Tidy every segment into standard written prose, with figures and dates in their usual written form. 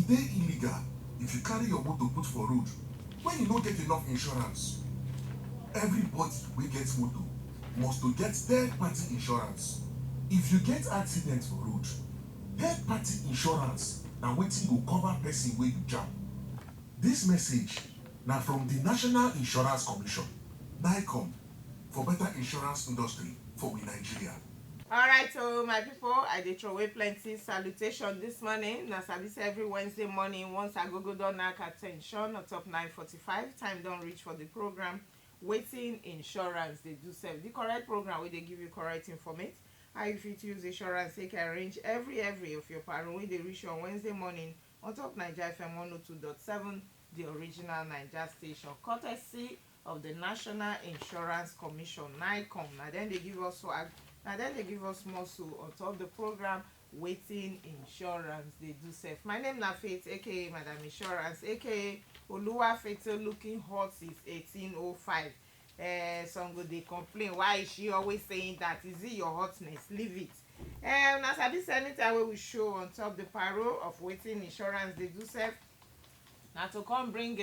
dey illegal if you carry your motor put for road when you no get enough insurance. Everybody wey get motor must to get third party insurance. If you get accident for road, third party insurance na wetin go cover person wey you jam. Dis message na from di National Insurance Commission, Naicom, for better insurance industry for we Nigeria. Alright, so my people, I dey throw away plenty salutation this morning. Na sabi say every Wednesday morning, once I go don knack attention on top 9:45, time don reach for the program Wetin Insurance dey do sef. The correct program wey dey give you correct informate. How you fit use insurance take arrange every of your paro wey dey reach you on Wednesday morning on top Niger FM 102.7, the original Niger station, courtesy of the National Insurance Commission, Naicom. Na dem dey give us swag. Na dem dey give us muscle on top the program Wetin Insurance dey do sef. My name na Faith, aka Madam Insurance, aka Oluwafeto, looking hot since 1805. Some go dey complain, why is she always saying that? Is it your hotness? Leave it. Na sabi say anytime wey we show on top the paro of Wetin Insurance dey do sef, na to come bring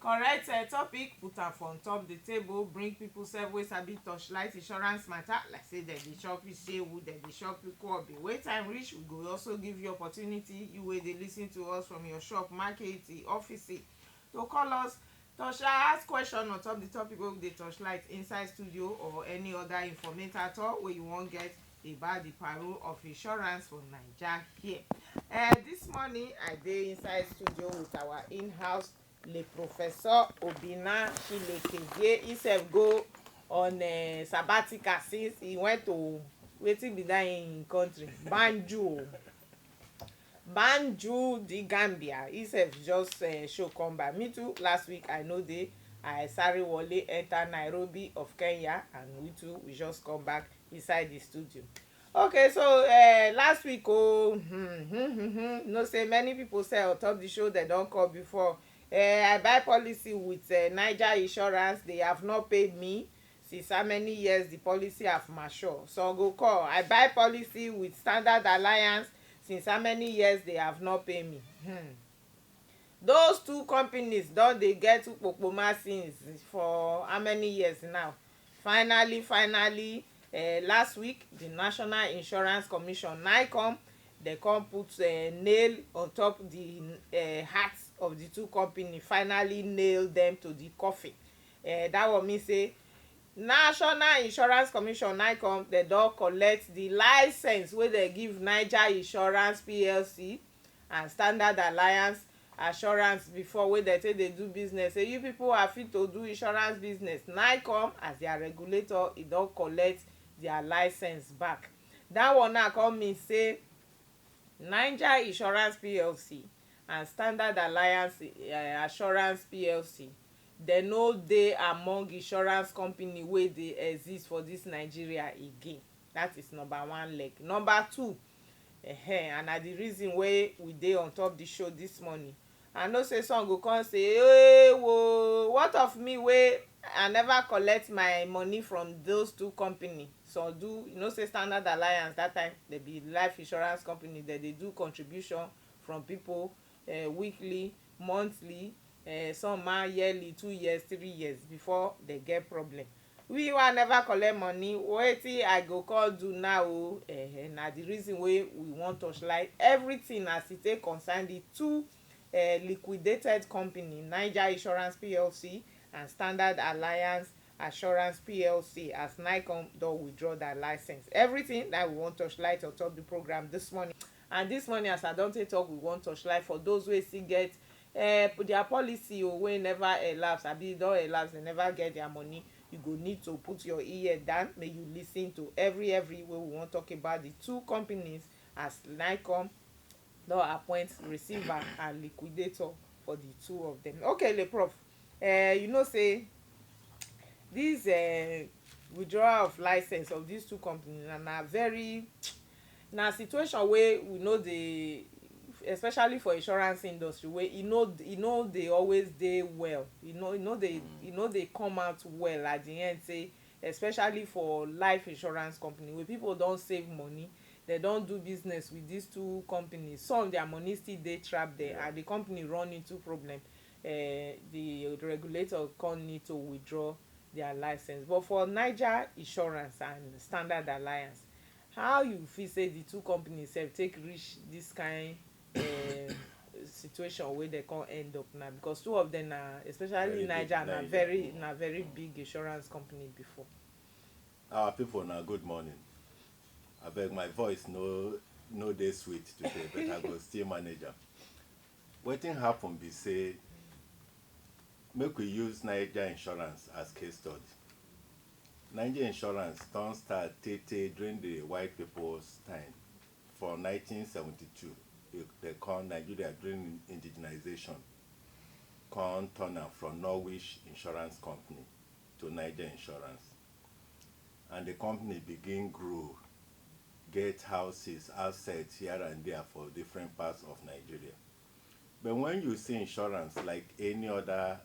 correct topic, put am for on top the table, bring people sef wey sabi torchlight insurance matter, like say dem dey chop you say wood, dem dey chop you kwabi. Wey time reach, we go also give you opportunity, you wey dey listen to us from your shop, market, office, to call us, ask question on top the topic wey we dey torchlight inside studio, or any other information at all wey you wan get about the paro of insurance for Naija here. This morning I dey inside studio with our in-house le Professor Obinna. He sef go on sabbatical since he went to wetin be that in country, Banjul the Gambia. He sef just show come back. Me too, last week I no dey, I sare wole enter Nairobi of Kenya, and we too we just come back inside the studio. Okay, so last week no say many people say on top the show they don call before. I buy policy with Niger Insurance, they have not paid me since how many years the policy have matured. So go call, I buy policy with Standard Alliance, since how many years they have not paid me. Those two companies don dey get ukpokpoma since for how many years now. Finally, last week the National Insurance Commission, Naicom, they come put nail on top the hearts of the two companies, finally nail them to the coffin. That one mean say National Insurance Commission, Naicom, they don collect the license wey they give Niger Insurance PLC and Standard Alliance Assurance before, wey they take dey do business. Say you people are fit to do insurance business. Naicom, as their regulator, e don collect their license back. That one now come mean say Niger Insurance PLC and Standard Alliance Assurance PLC, they no dey among insurance company wey dey exist for this Nigeria again. That is number one leg. Number two, and na the reason wey we dey on top the show this morning. I know say some go come say, hey, whoa, what of me wey I never collect my money from those two companies? So do you know say Standard Alliance that time, they be life insurance company, that they do contribution from people weekly, monthly, some yearly, 2 years, 3 years before they get problem. We wan never collect money, wetin I go call do now? Na the reason wey we want torchlight everything as e take concern the two liquidated company, Niger Insurance PLC and Standard Alliance Assurance PLC, as Naicom don withdraw their license. Everything that we want torchlight on top the program this morning. And this morning, as I don take talk, we want torchlight for those wey still get their policy wey never elapse, abi don elapse, they never get their money. You go need to put your ear down, make you listen to every wey we want talk about the two companies, as Naicom don appoint receiver and liquidator for the two of them. Okay, le Prof, you know say this withdrawal of license of these two companies na very situation wey we know dey, especially for insurance industry, wey e no dey always dey well. E no dey come out well at the end. Say especially for life insurance company wey people don save money, they don do business with these two companies, some their money still dey trapped there, Yeah. and the company run into problem. The regulator come need to withdraw their license. But for Niger Insurance and Standard Alliance, how you feel say the two companies sef take reach this kind situation wey dem come end up now, because two of them na, especially Very big Niger, na Niger. very big insurance company before. Our people, now good morning. I beg, my voice no dey sweet today, but I go still manage am. Wetin happen be say, make we use Niger Insurance as case study. Niger Insurance don start tey during the white people's time. For 1972, they call Nigeria during indigenization, come turn am from Norwich Insurance Company to Niger Insurance. And the company begin grow, get houses, assets here and there for different parts of Nigeria. But when you see insurance like any other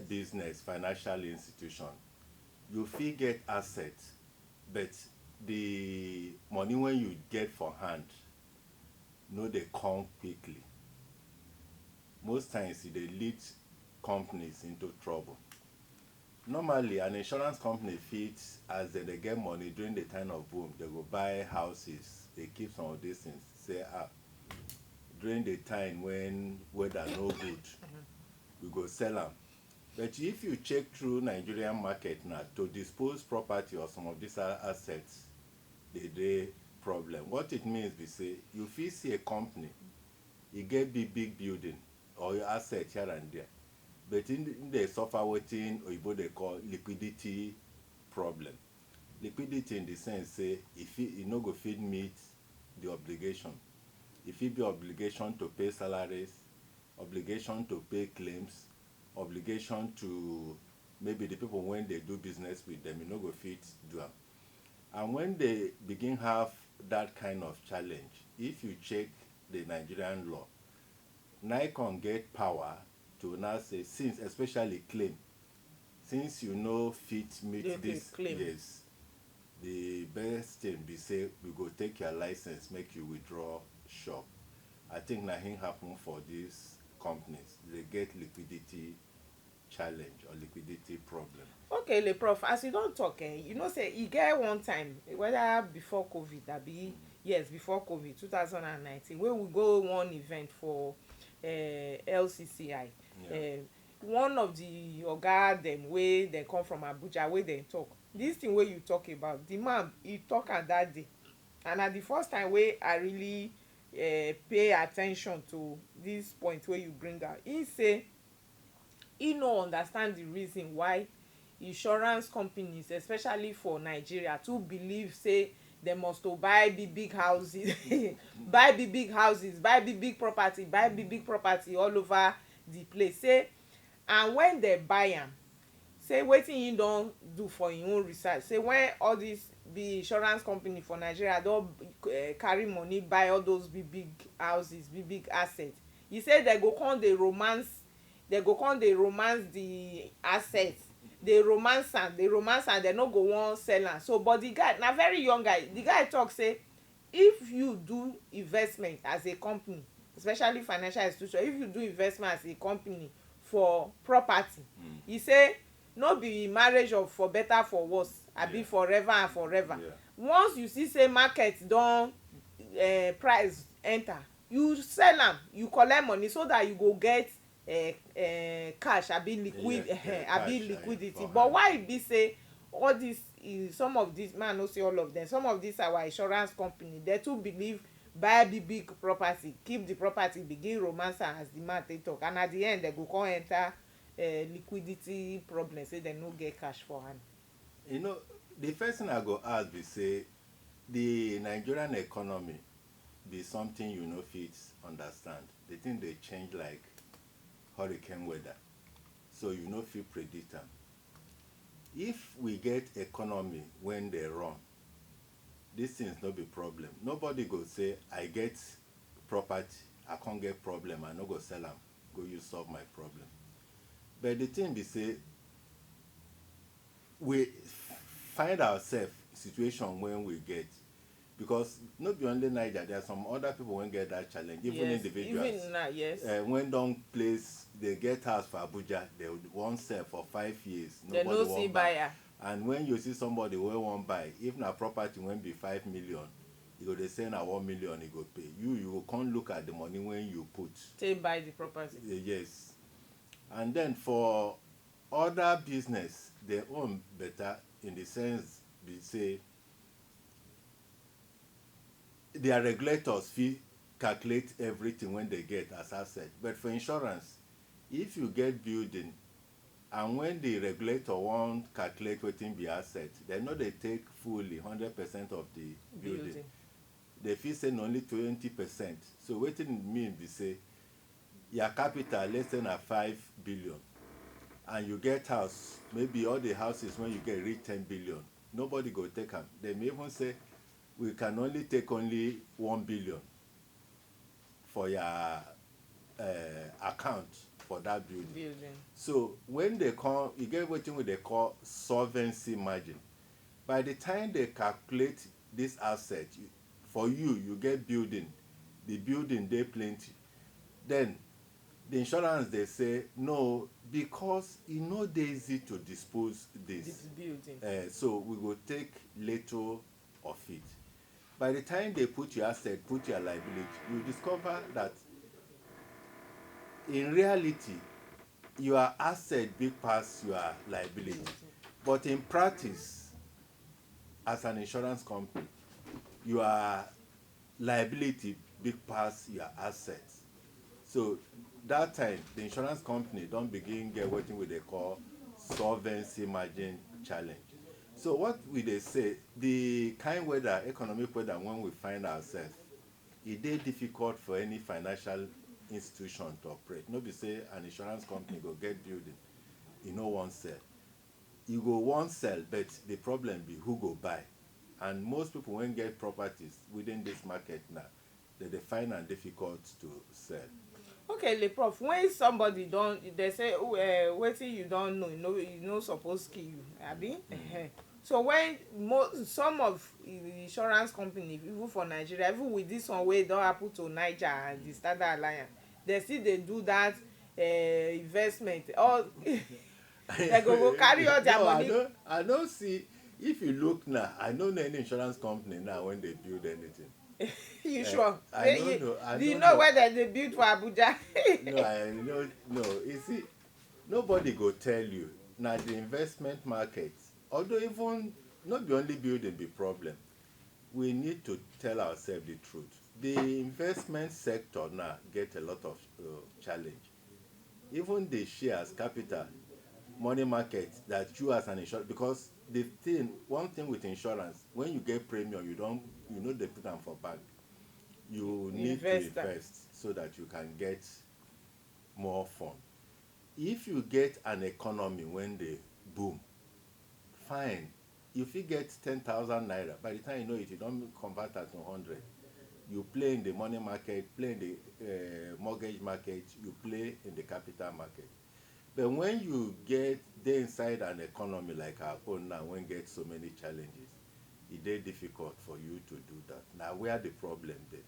business, financial institution, you fit get assets, but the money when you get for hand no dey come quickly. Most times e dey lead companies into trouble. Normally, an insurance company fit, as they dey get money during the time of boom, they go buy houses, they keep some of these things, say, during the time when weather no good, we go sell am. But if you check through Nigerian market now, to dispose property or some of these assets, dey problem. What it means be say, you fit see a company, e get big building or asset here and there, but in dey suffer wetin oyibo dey call liquidity problem. Liquidity in the sense say, e no go fit meet the obligation. E fit be obligation to pay salaries, obligation to pay claims, obligation to maybe the people when they do business with them, e no go fit do am. And when they begin have that kind of challenge, if you check the Nigerian law, Naicom get power to now say, since, especially claim, since you no fit meet this, yes, the best thing be say, we go take your license, make you withdraw shop. I think nothing happen for these companies. They get liquidity challenge or liquidity problem. Okay, le prof, as you don talk, you know say e get one time, whether before COVID abi yes, before COVID 2019, wey we go one event for LCCI. Yeah. One of the oga dem wey dem come from Abuja, wey dem talk this thing wey you talk about, the man he talk am that day, and na the first time wey I really pay attention to this point wey you bring out. He say he no understand the reason why insurance companies, especially for Nigeria, too believe say dem must to buy big houses buy big houses, buy big property, buy big property all over the place. Say, and when dem buy am, say wetin he don do for him own research, say when all this big insurance company for Nigeria don carry money buy all those big houses, big assets, he say dem go come dey romance the assets, dey romance am, dem no go wan sell am. So but the guy na very young guy, the guy talk say, if you do investment as a company, especially financial institution, if you do investment as a company for property, he say no be marriage of for better for worse, abi forever and forever. Once you see say market don price enter, you sell am, you collect money, so that you go get cash abi liquidity. But why e be say all this some of this, man no say all of them, some of this our insurance company, they too believe buy big property, keep the property, begin romance am as the man take talk, and at the end they go come enter liquidity problem, say dem no get cash for hand. You know, the first thing I go ask be say, the Nigerian economy be something you no fit understand. The thing dey change like hurricane weather, so you no fit predict am. If we get economy when dey run, these things no be problem. Nobody go say, I get property, I can't get problem, I no go sell am, go you solve my problem. But the thing be say, we find ourselves situation when we get, because not be only Niger, there are some other people when get that challenge, even Yes, individuals. even now, yes. When don't place, they get house for Abuja, they would won't sell for 5 years. They Nobody no see won't buy. buyer. And when you see somebody wey won't buy, if na property when be 5 million, you go dey say na 1 million you go pay. You go come look at the money when you put. Take buy the property. Yes. And then for other business, they own better in the sense they say their regulators fit calculate everything when they get as asset. But for insurance, if you get building and when the regulator won't calculate wetin be asset, they know they take fully 100% of the building. They fit say na only 20%. So wetin e mean be say your capital, let's say na 5 billion, and you get house, maybe all the houses when you get reach 10 billion, nobody go take am. They may even say we can only take only 1 billion for your account for that building. So when they come, you get what they call solvency margin. By the time they calculate this asset, for you get building, the building they plenty. Then the insurance they say no, because e no dey easy to dispose this building. So we go take little of it. By the time they put your asset, put your liability, you discover that in reality your asset big pass your liability. But in practice, as an insurance company, your liability big pass your assets. So that time the insurance company don't begin get what we they call solvency margin challenge. So what we they say, the kind weather, economic weather when we find ourselves, it is difficult for any financial institution to operate. No be say an insurance company go get building, you know one sell. You go one sell, but the problem be who go buy. And most people when get properties within this market now, they find it difficult to sell. Okay, le prof, when somebody don't, they say wetin you don't know, you know suppose kill you, abi? So when some of the insurance company, even for Nigeria, even with this one wey don happen to Niger and the Standard Alliance, they still dey do that investment. All they go carry all their money. I don't see. If you look now, I don't know any insurance company now when they build anything. You sure? I don't know. Do you know where they build for Abuja? No, I know. No, you see, nobody go tell you. Now the investment market, although even not the only building be problem, we need to tell ourselves the truth. The investment sector now get a lot of challenge. Even the shares, capital, money market that you as an insurance, because one thing with insurance, when you get premium, you know they put them for bank. You need to invest so that you can get more fund. If you get an economy when they boom, fine. If you get 10,000 naira, by the time you know it, you don't convert that to 100. You play in the money market, play in the mortgage market, you play in the capital market. But when you get there inside an economy like our own now, when get so many challenges, it is difficult for you to do that. Now, where the problem there?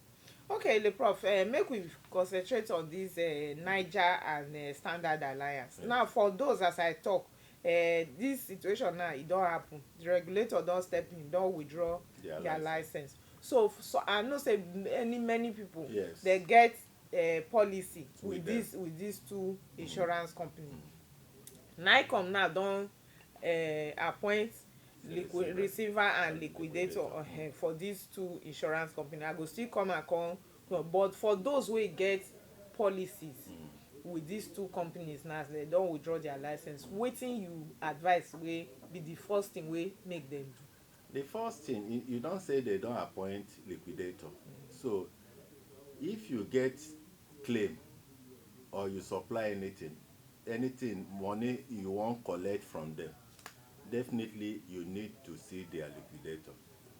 Okay, the prof, make we concentrate on this Niger and Standard Alliance. Now, for those as I talk, this situation now it don't happen. The regulator don't step in, don't withdraw their license. So I know say many people they get policy with these two insurance companies. Naicom now don appoint receiver and liquidator for these two insurance companies. I go still come but for those wey get policies with these two companies now, they don withdraw their license, wetin you advise wey be the first thing wey make them do? The first thing, you don't say they don't appoint liquidator. So if you get claim or you supply anything money you won't collect from them, definitely you need to see their liquidator.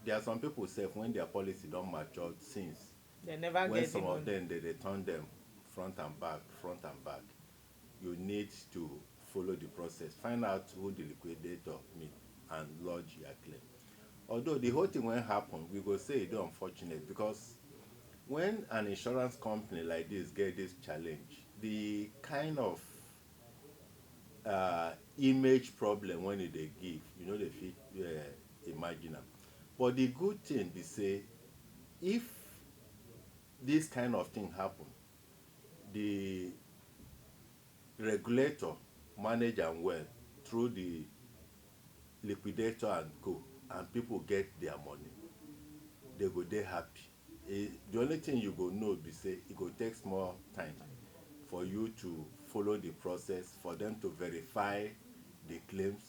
There are some people say when their policy don't mature since, they never when get some of them they return them front and back, you need to follow the process, find out who the liquidator meet and lodge your claim. although the whole thing won't happen, we go say it's unfortunate because when an insurance company like this get this challenge, the kind of image problem when they give, they fit imagine am. But the good thing be say, if this kind of thing happen, the regulator manage am well through the liquidator and co, and people get their money, they go dey happy. The only thing you go know be say e go take small time for you to follow the process, for them to verify the claims,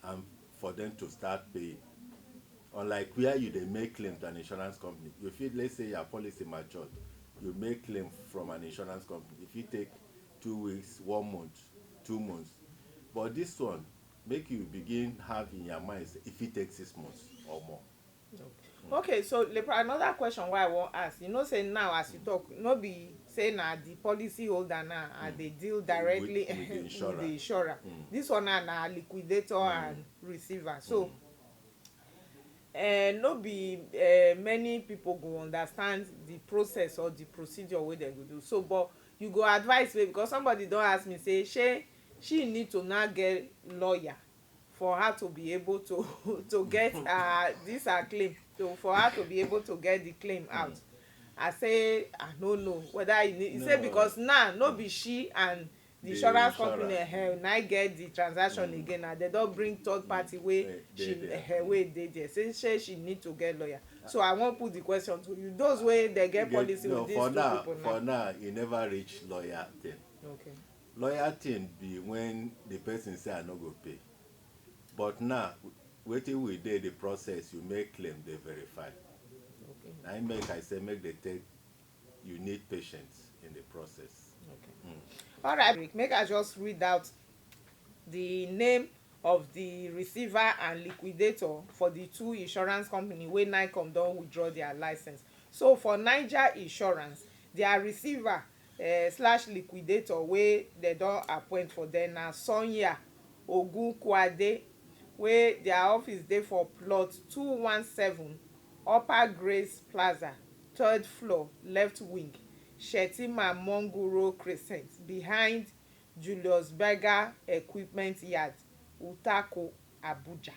and for them to start paying. Unlike where you dey make claim to an insurance company, you fit, let's say your policy matured, you make claim from an insurance company, e fit take 2 weeks, 1 month, 2 months. But this one make you begin have in your mind say e fit take 6 months or more. Okay, so Lepra, another question wey I wan ask, say now as you talk, no be say na the policy holder now and they deal directly With the insurer. with the insurer. This one na liquidator and receiver. So no be many people go understand the process or the procedure wey dem go do. So but you go advise me, because somebody don ask me say she need to now get lawyer for her to be able to to get this her claim, so for her to be able to get the claim out. I say I no know whether you need, say because now no be she and the insurance company na get the transaction again, and they don bring third party wey she wey dey there, say she need to get lawyer. So I wan put the question to you, those wey dey get policy with these two people now. For now e never reach lawyer thing. Okay. Lawyer thing be when the person say I no go pay. But now wetin we dey the process, you make claim, they verify. Okay. Na im make I say make they take, you need patience in the process. Okay. All right, make I just read out the name of the receiver and liquidator for the two insurance company wey Naicom don withdraw their license. So for Niger Insurance, their receiver slash liquidator wey they don appoint for them na Sonia Ogunkwade, wey their office dey for plot 217 Upper Grace Plaza, 3rd floor, left wing, Shetima Mongoro Crescent, behind Julius Berger Equipment Yard, Utako, Abuja.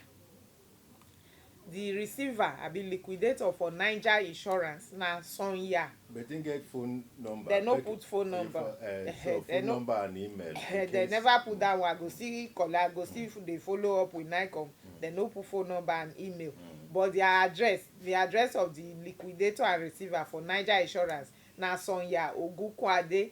The receiver abi liquidator for Niger Insurance na Sonya. But they get phone number. They no put phone number. So phone number and email. They never put that one. I go see collect, go see if they follow up with Naicom. They no put phone number and email. But their address, the address of the liquidator and receiver for Niger Insurance na Sonya Ogunkwade.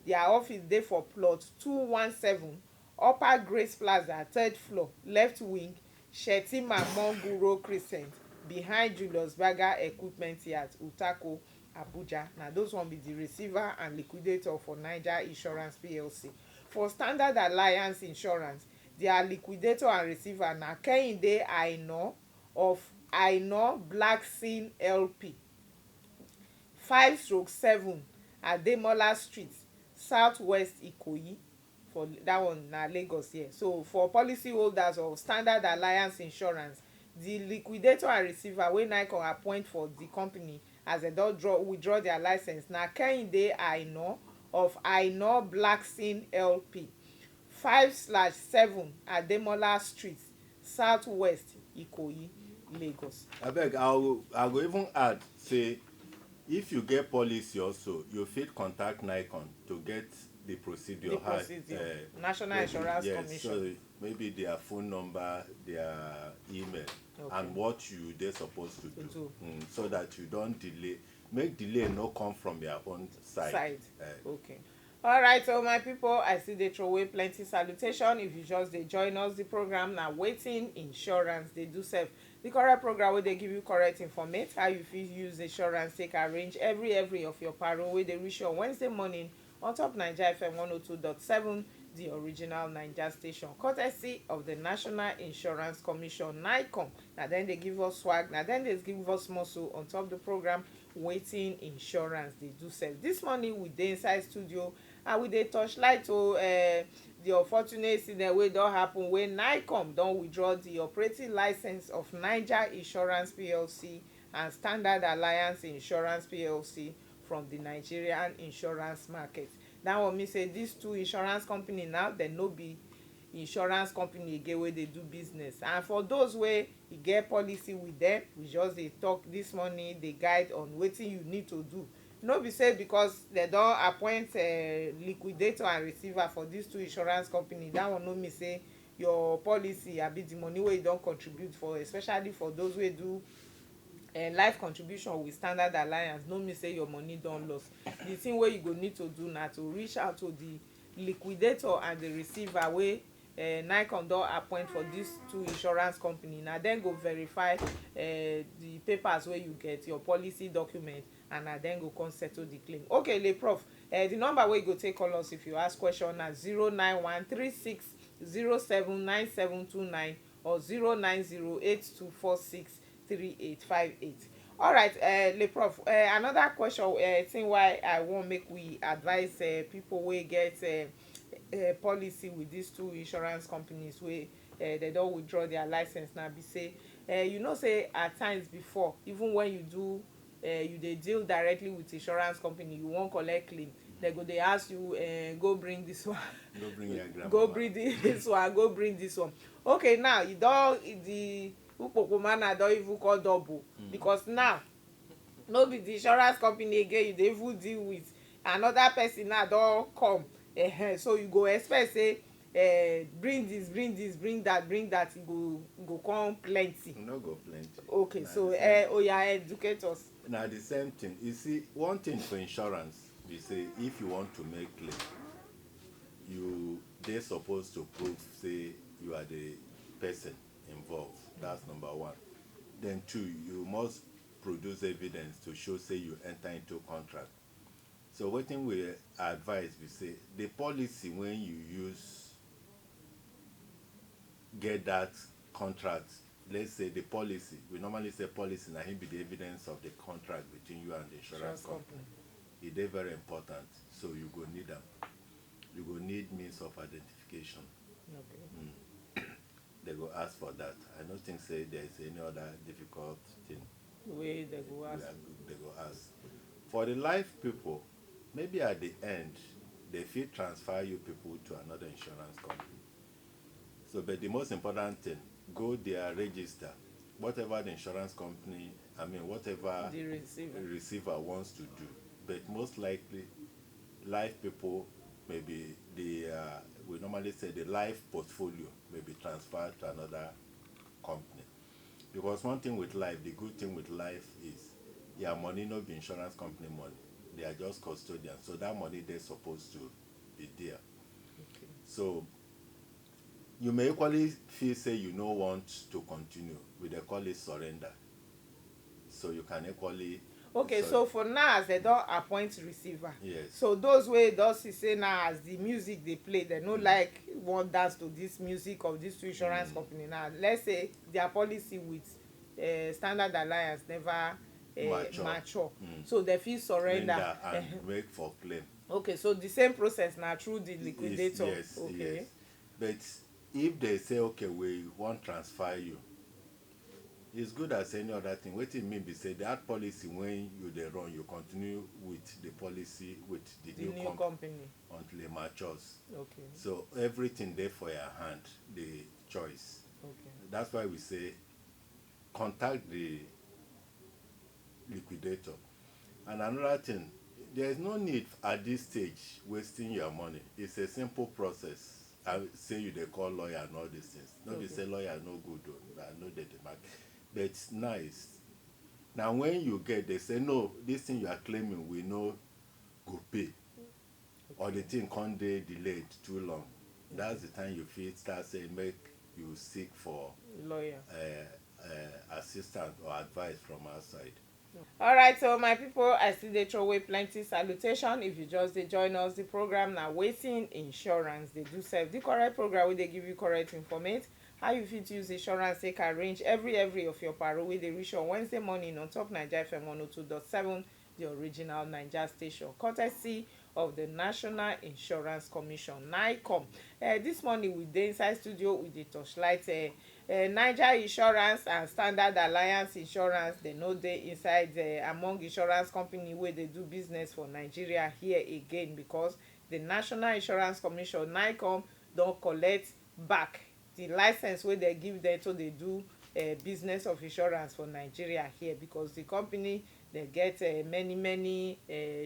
Their office dey for plot 217 Upper Grace Plaza, 3rd floor, left wing, Shetima Mongoro Crescent, behind Julius Berger Equipment Yard, Utako, Abuja. Now those one be the receiver and liquidator for Niger Insurance PLC. For Standard Alliance Insurance, their liquidator and receiver na Kehinde Aino of Aino Black Seal LP, 5/7 Ademola Street, Southwest Ikoyi. For that one na Lagos here. So for policy holders of Standard Alliance Insurance, the liquidator and receiver wey Naicom appoint for the company as they don withdraw their license na Kehinde Aino of Aino Black Seal LP, 5/7 Ademola Street, Southwest Ikoyi, Lagos. Abeg, I go even add say, if you get policy also, you fit contact Naicom to get the procedure. The procedure. National Insurance Commission. So maybe their phone number, their email, and what you dey supposed to do. So that you don't delay. Make delay no come from your own side. Okay. All right, so my people, I see they throw away plenty salutation. If you just dey join us, the program now Waiting Insurance, they do serve the correct program where they give you correct information how you fit use insurance take arrange every of your payroll wey dey reach you on Wednesday morning on top Niger FM 102.7, the original Niger station, courtesy of the National Insurance Commission, Naicom. Now then they give us swag, now then they give us muscle on top the program Waiting Insurance, they do serve. This morning we dey inside studio and we dey touch light to the unfortunate incident wey don happen wey Naicom don withdraw the operating licence of Niger Insurance PLC and Standard Alliance Insurance PLC from the Nigerian insurance market. That one mean say these two insurance company now dem no be insurance company again wey dey do business. And for those wey e get policy with them, we just dey talk this morning, dey guide on wetin you need to do. No be say because dem don appoint liquidator and receiver for these two insurance company, that one no mean say your policy abi the money wey you don contribute for, especially for those wey do life contribution with Standard Alliance, no mean say your money don loss. The thing wey you go need to do na to reach out to the liquidator and the receiver wey Naicom don appoint for these two insurance company. Na dem go verify the papers wey you get, your policy document, and na dem go come settle the claim. Okay, le prof, the number wey you go take call us if you ask question na 09136079729 or 09082463858. Alright, le prof, another question, thing why I wan make we advise people wey get policy with these two insurance companies wey they don withdraw their license now be say you know say at times before, even when you do you dey deal directly with insurance company, you wan collect claim, they go dey ask you go bring this one, Go bring your grandma. go bring this one, go bring this one. Okay, now you don the ukpokomana don even call double because now no be the insurance company again you dey even deal with, another person now don come. So you go expect say bring this, bring that, e go come plenty. No go plenty. Okay, Na so the same- educate us. na the same thing. You see, one thing for insurance be say if you want to make claim, you dey supposed to prove say you are the person involved. That's number one. Then two, you must produce evidence to show say you enter into contract. So wetin we advise be say the policy when you use get that contract, let's say the policy, we normally say policy na him be the evidence of the contract between you and the insurance company. E dey very important, so you go need am. You go need means of identification. Okay. They go ask for that. I don't think say there is any other difficult thing Wey they go ask. they go ask. For the life people, maybe at the end they fit transfer you people to another insurance company. So but the most important thing, go there, register whatever the insurance company, whatever The receiver. receiver wants to do. But most likely life people, maybe the we normally say the life portfolio may be transferred to another company. Because one thing with life, the good thing with life is your money no be insurance company money. They are just custodians. So that money they're supposed to be there. Okay. So you may equally feel say you no want to continue. We they call it surrender. So you can equally Okay, so for now as they don appoint receiver. Yes. So those wey don see say now as the music dey play, they no like wan dance to this music of this two insurance company. Now let's say their policy with Standard Alliance never mature. So they fit surrender. and make for claim. Okay, so the same process na through the liquidator. Yes, Okay. yes. But if they say okay, we want transfer you, it's good as any other thing. What it mean be say that policy when you dey run, you continue with the policy with the The new company company. until it matures. Okay. So everything there for your hand, the choice. Okay. That's why we say contact the liquidator. And another thing, there is no need at this stage wasting your money. It's a simple process. I say you they call lawyer and all these things. No, they say lawyer no good. I know they demand, but it's nice. Now when you get, they say no, this thing you are claiming we no go pay, or the thing can't dey delayed too long. That's the time you feel start saying make you seek for Lawyer. assistance or advice from our side. Alright, so my people, I still dey throw away plenty salutation. If you just dey join us, the program na Wetin Insurance dey do sef. The correct program wey dey give you correct informate how you fit use insurance take arrange every of your paro wey dey reach on Wednesday morning on top Naija FM 102.7, the original Naija station, courtesy of the National Insurance Commission Naicom. This morning we dey inside studio with the torchlight Niger Insurance and Standard Alliance Insurance. Dem no dey inside among insurance company wey dey do business for Nigeria here again, because the National Insurance Commission Naicom don collect back the license wey dem give dem to dey do business of insurance for Nigeria here, because the company dey get many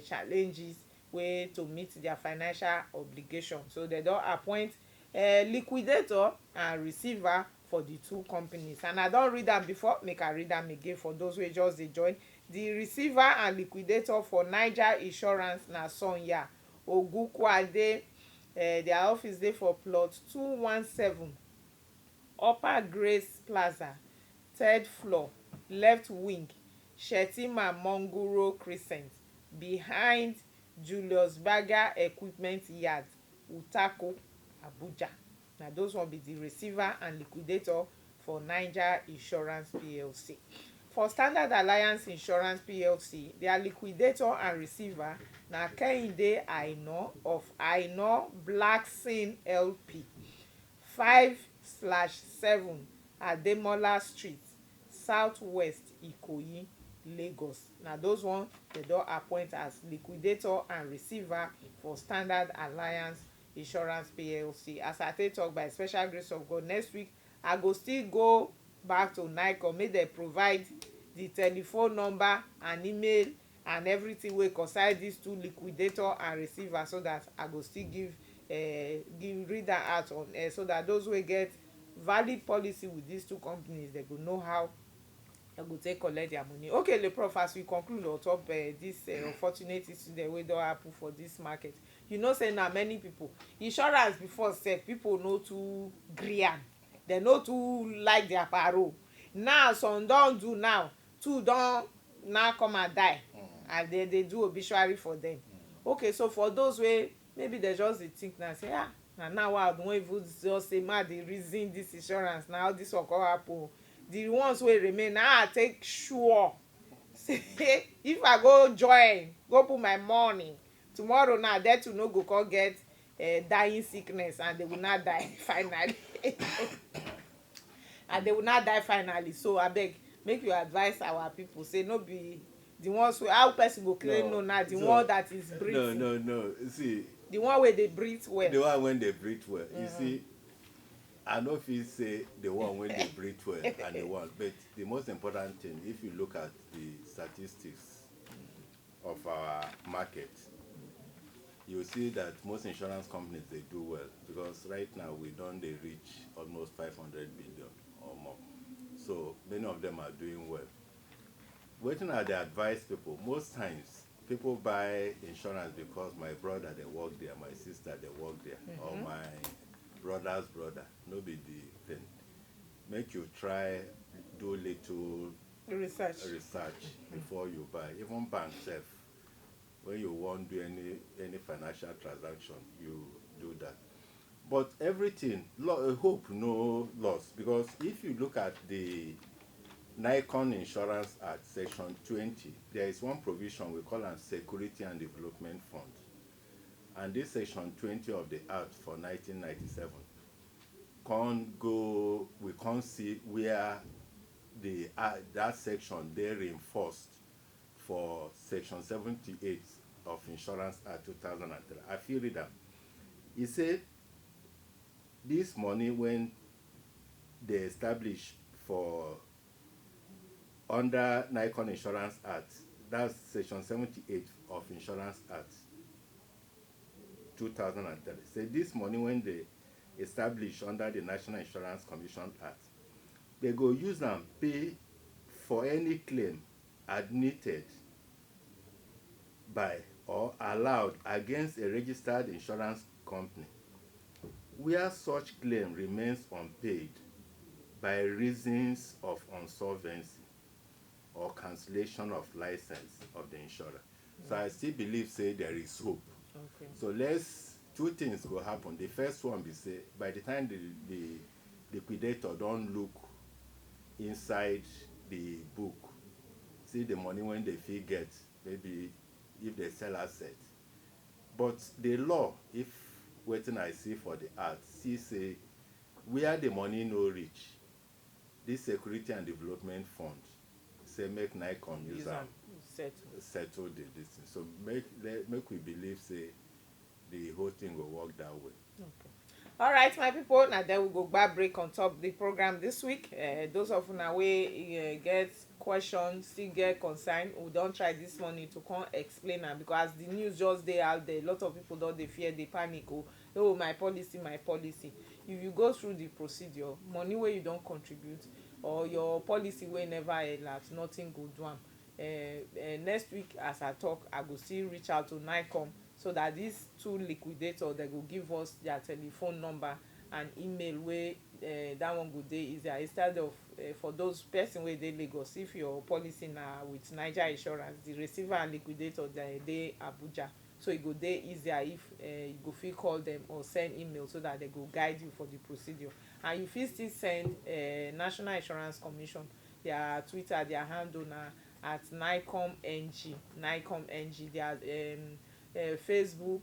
challenges wey to meet their financial obligation. So dem don appoint liquidator and receiver for the two companies, and I don read am before, make I read am again for those wey just dey join. The receiver and liquidator for Niger Insurance na Sonya Ogunkwade. Their office dey for plot 217 Upper Grace Plaza, 3rd floor, left wing, Shetima Mongoro Crescent, behind Julius Berger Equipment Yard, Utako, Abuja. Na those one be the receiver and liquidator for Niger Insurance PLC. For Standard Alliance Insurance PLC, their liquidator and receiver na Kehinde Aina of Aina Blackson LP, 5/7 Ademola Street, Southwest Ikoyi, Lagos. Na those one dem don appoint as liquidator and receiver for Standard Alliance Insurance PLC. As I take talk, by special grace of God, next week I go still go back to Naicom make dem provide the telephone number and email and everything wey concern these two liquidator and receiver, so that I go still give read am out on air, so that those wey get valid policy with these two companies, they go know how they go take collect their money. Okay, le Prof, as we conclude on top this unfortunate incident wey don happen for this market, you know say na many people insurance before sef people no too gree am, dem no too like their parole. Now some don do, now two don now come and die, and they dey do obituary for them. Okay, so for those wey maybe they just dey think now say na now I don even just say ma dey reason this insurance, now this one come happen. The ones wey remain now I take sure say if I go join go put my money tomorrow, now that too no go come get dying sickness, and they will not die finally. And they will not die finally. So abeg, make you advise our people, say no be the ones wey how person go claim no na the one that is breathing. No. See, the one wey dey breathe well. The one when they breathe well. You see, I know if you say the one when they breathe well and the one, but the most important thing, if you look at the statistics of our market, you see that most insurance companies, they do well, because right now we don't they reach almost 500 billion or more. So many of them are doing well. Waiting at the advice people, most times people buy insurance because my brother they work there, my sister they work there, or my brother's brother. No be the thing. Make you try do little research before you buy. Even bank self, when you want to do any financial transaction, you do that. But everything, hope no loss, because if you look at the Naicom Insurance Act, Section 20, there is one provision we call a Security and Development Fund. And this Section 20 of the Act for 1997 we can't see where that section they reinforced for Section 78 of Insurance Act 2003. I feel it up. He said this money when they establish for under Naicom Insurance Act, that's Section 78 of Insurance Act 2003. Say this money when they establish under the National Insurance Commission Act, they go use them pay for any claim admitted by or allowed against a registered insurance company where such claim remains unpaid by reasons of insolvency or cancellation of license of the insurer. So I still believe say there is hope. Okay. So two things go happen. The first one be say by the time the liquidator don't look inside the book, see the money when they fee get, maybe if they sell asset, But the law, if wetin I see for the act, see say where the money no reach, this security and development fund say make Naicom use am settle the this thing. So make we believe say the whole thing will work that way. Okay. All right, my people. Now then we go back break on top the program this week. Those of una wey get questions, still get concern, we don try this morning to come explain am, because the news just dey out there. A lot of people don dey fear, dey panic. Oh, my policy, my policy. If you go through the procedure, money wey you don contribute or your policy wey never elapse, nothing go do am. Next week as I talk, I go still reach out to Naicom, so that these two liquidators, they go give us their telephone number and email wey that one go dey easier, instead of for those person wey dey Lagos. If your policy na with Niger insurance, the receiver and liquidator dey Abuja, so e go dey easier if you go fit call them or send email, so that they go guide you for the procedure. And you fit still send National Insurance Commission their Twitter, their handle na at Naicom NG, Naicom NG, their Facebook,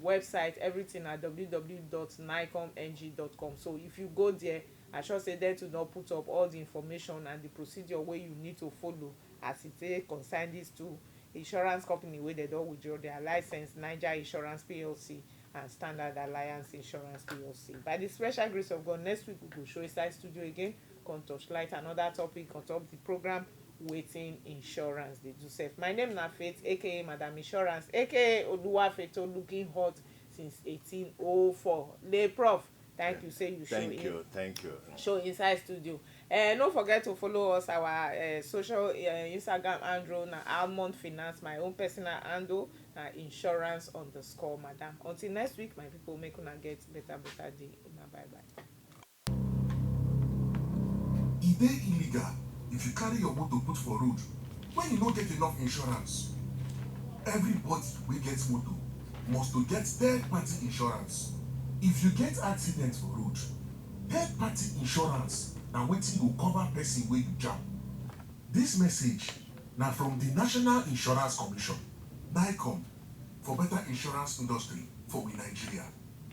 website, everything at www.naicomng.com. So if you go there, I sure say there to not put up all the information and the procedure wey you need to follow as it take concern these two insurance company wey they don withdraw their license, Niger Insurance PLC and Standard Alliance Insurance PLC. By the special grace of God, next week we go show inside studio again, come touchlight another topic on top the program Wetin Insurance dey do sef. My name na Faith, aka Madam Insurance, aka Oluwafeto, looking hot since 1804. Le Prof, thank you say you show in. Thank you. Show inside studio. Don't forget to follow us our social Instagram handle na Almond Finance, my own personal handle na insurance_madam. Until next week, my people, make una get better day. Una bye bye. E dey illegal if you carry your motor put for road when you no get enough insurance. Everybody wey get motor must to get third-party insurance. If you get accident for road, third-party insurance na wetin go cover person wey you jam. Dis message na from the National Insurance Commission, Naicom, for better insurance industry for we Nigeria.